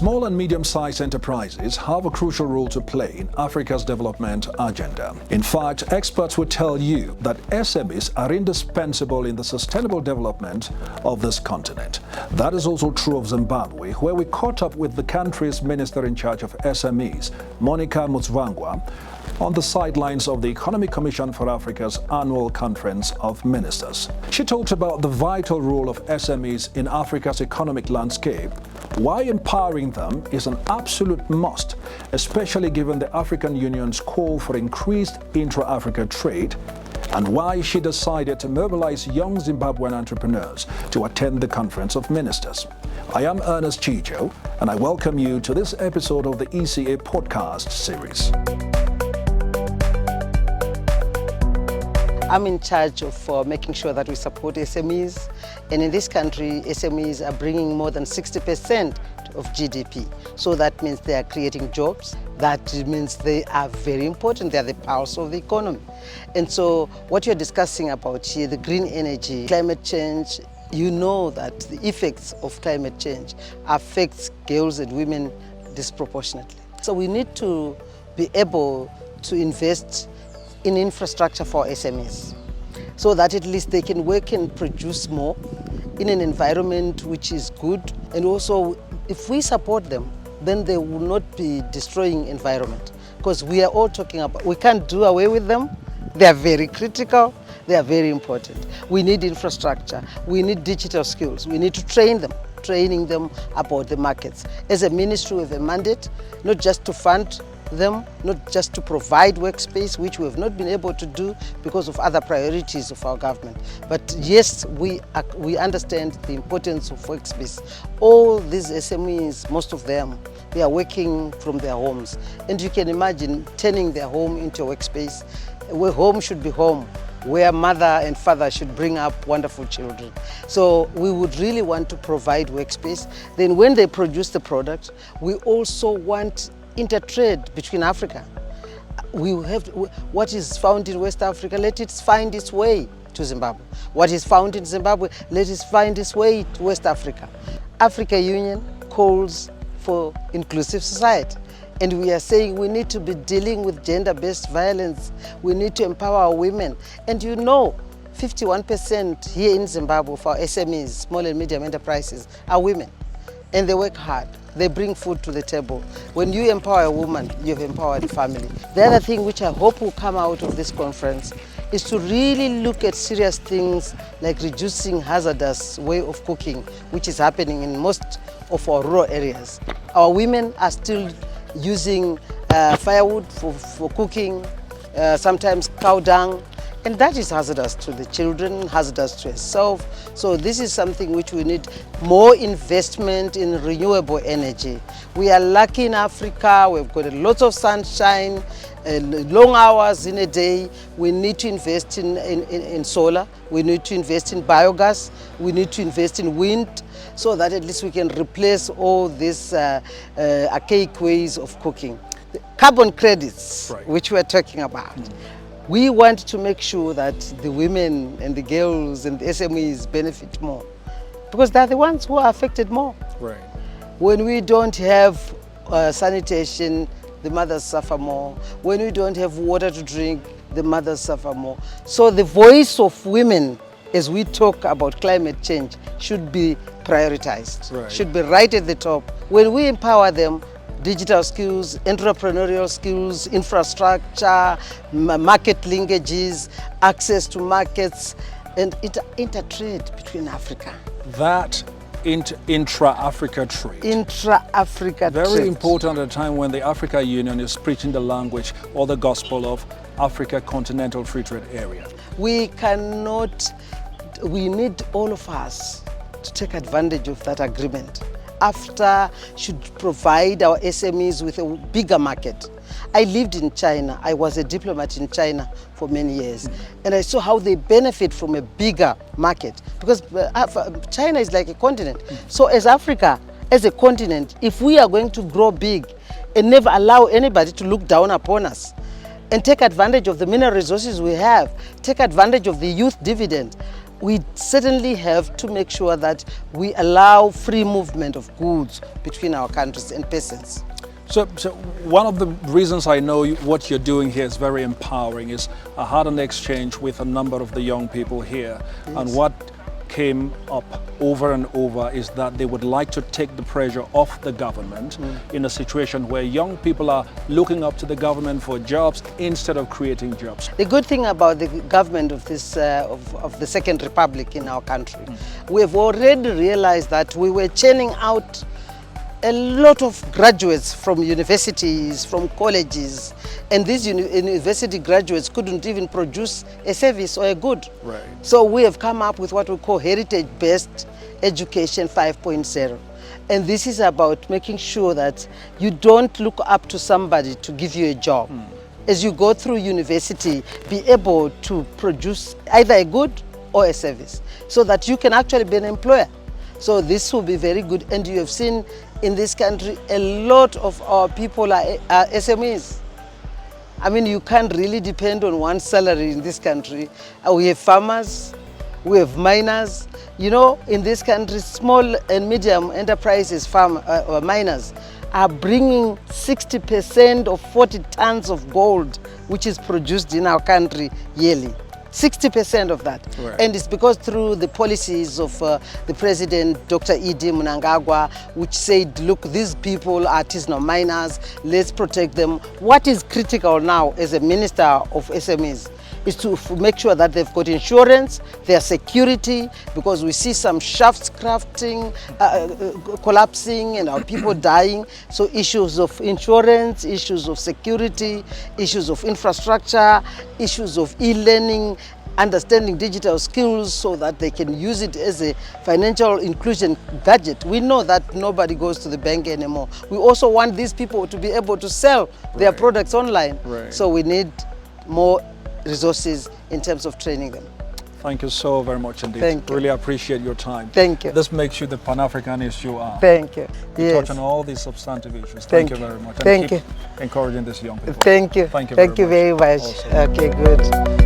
Small and medium-sized enterprises have a crucial role to play in Africa's development agenda. In fact, experts will tell you that SMEs are indispensable in the sustainable development of this continent. That is also true of Zimbabwe, where we caught up with the country's minister in charge of SMEs, Mutsvangwa, on the sidelines of the Economic Commission for Africa's annual conference of ministers. She talked about the vital role of SMEs in Africa's economic landscape, why empowering them is an absolute must, especially given the African Union's call for increased intra-Africa trade, and why she decided to mobilize young Zimbabwean entrepreneurs to attend the Conference of Ministers. I am Ernest Chijo, and I welcome you to this episode of the ECA Podcast Series. I'm in charge of making sure that we support SMEs, and in this country, SMEs are bringing more than 60% of GDP. So that means they are creating jobs. That means they are very important. They are the pulse of the economy. And so what you're discussing about here, the green energy, climate change, you know that the effects of climate change affects girls and women disproportionately. So we need to be able to invest in infrastructure for SMEs so that at least they can work and produce more in an environment which is good. And also, if we support them, then they will not be destroying environment, because we are all talking about, we can't do away with them. They are very critical. They are very important. We need infrastructure. We need digital skills. We need to train them, training them about the markets. As a ministry, we have a mandate, not just to fund them, not just to provide workspace, which we have not been able to do because of other priorities of our government. But yes, we understand the importance of workspace. All these SMEs, most of them, they are working from their homes. And you can imagine turning their home into a workspace, where home should be home, where mother and father should bring up wonderful children. So we would really want to provide workspace. Then when they produce the product, we also want intertrade between Africa. We have what is found in West Africa, let it find its way to Zimbabwe. What is found in Zimbabwe, let it find its way to West Africa. Africa Union calls for inclusive society. And we are saying we need to be dealing with gender-based violence. We need to empower our women. And you know, 51% here in Zimbabwe for SMEs, small and medium enterprises, are women. And they work hard. They bring food to the table. When you empower a woman, you've empowered the family. The other thing which I hope will come out of this conference is to really look at serious things like reducing hazardous way of cooking, which is happening in most of our rural areas. Our women are still using firewood for cooking, sometimes cow dung, and that is hazardous to the children, hazardous to herself. So this is something which we need more investment in renewable energy. We are lucky in Africa, we've got a lot of sunshine, long hours in a day. We need to invest in solar, we need to invest in biogas, we need to invest in wind, so that at least we can replace all these archaic ways of cooking. The carbon credits, right, which we're talking about. We want to make sure that the women and the girls and the SMEs benefit more, because they're the ones who are affected more. Right. When we don't have sanitation, the mothers suffer more. When we don't have water to drink, the mothers suffer more. So the voice of women, as we talk about climate change, should be prioritized, right, should be right at the top. When we empower them, digital skills, entrepreneurial skills, infrastructure, market linkages, access to markets, and intertrade between Africa. That intra-Africa trade. Intra-Africa trade. Very important at a time when the Africa Union is preaching the language or the gospel of Africa Continental Free Trade Area. We need all of us to take advantage of that agreement. AFTA should provide our SMEs with a bigger market. I lived in China. I was a diplomat in China for many years. And I saw how they benefit from a bigger market, because China is like a continent. So as Africa, as a continent, if we are going to grow big and never allow anybody to look down upon us, and take advantage of the mineral resources we have, take advantage of the youth dividend, we certainly have to make sure that we allow free movement of goods between our countries and persons. So one of the reasons I know what you're doing here is very empowering is I had an exchange with a number of the young people here, yes. and what came up over and over is that they would like to take the pressure off the government in a situation where young people are looking up to the government for jobs instead of creating jobs. The good thing about the government of this of the Second Republic in our country, we have already realized that we were churning out a lot of graduates from universities, from colleges, and these university graduates couldn't even produce a service or a good. Right. So we have come up with what we call heritage-based education 5.0. And this is about making sure that you don't look up to somebody to give you a job. As you go through university, be able to produce either a good or a service so that you can actually be an employer. So this will be very good, and you have seen in this country a lot of our people are SMEs. I mean, you can't really depend on one salary in this country. We have farmers, we have miners. You know, in this country, small and medium enterprises, miners, are bringing 60% of 40 tons of gold, which is produced in our country yearly. 60% of that. Right. And it's because through the policies of the President, Dr. E.D. Mnangagwa, which said, look, these people are artisanal miners, let's protect them. What is critical now as a minister of SMEs is to make sure that they've got insurance, their security, because we see some shafts crafting, collapsing, and our people dying. So issues of insurance, issues of security, issues of infrastructure, issues of e-learning, understanding digital skills so that they can use it as a financial inclusion gadget. We know that nobody goes to the bank anymore. We also want these people to be able to sell their products online. Right. So we need more resources in terms of training them. Thank you so very much indeed. Thank you. Really appreciate your time. Thank you. This makes you the Pan-Africanist you are. Thank you. You Yes. touch on all these substantive issues. Thank you you. very much. And Thank keep encouraging these young people. Thank you. Thank you Thank you very very much. Awesome. Okay, good.